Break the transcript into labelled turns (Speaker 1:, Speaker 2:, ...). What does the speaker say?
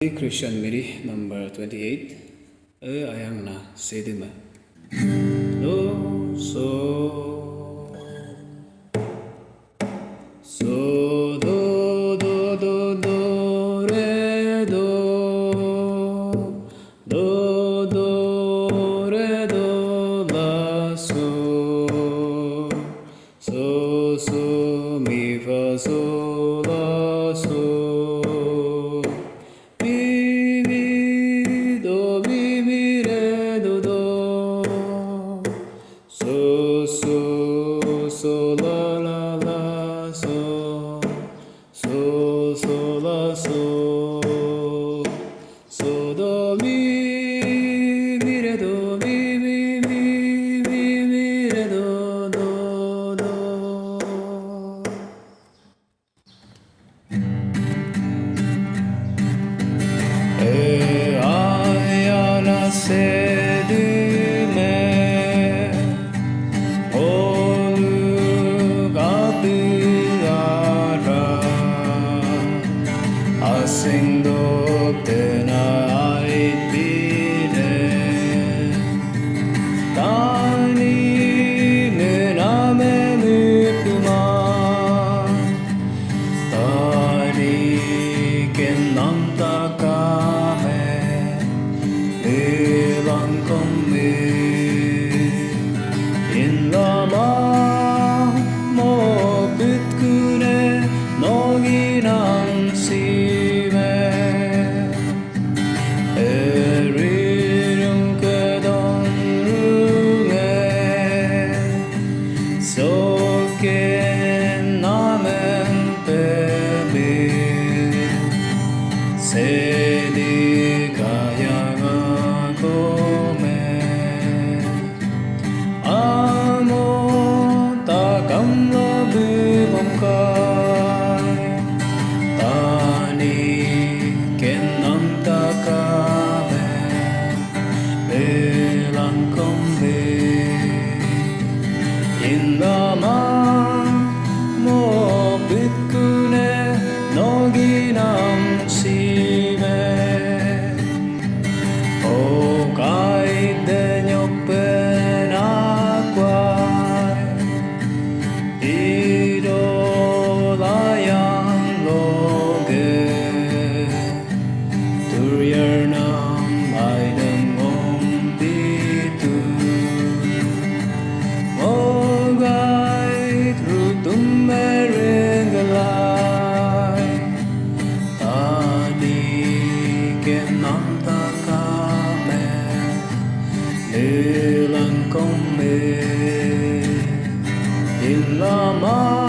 Speaker 1: Christian Miri number 28 ayang na sedima do so do re do re do la so mi fa so la so so la la la so la so do mi re do mi re do do ay la se Singdo tena aitire tani mename mukma tani kenanta kame elang komme in lama mo putkune noginam si Sedi kayanga kome amo takam labu mamkai tani kenam takame belang kombe indama mo bitkune noginam Ilang kong me ilama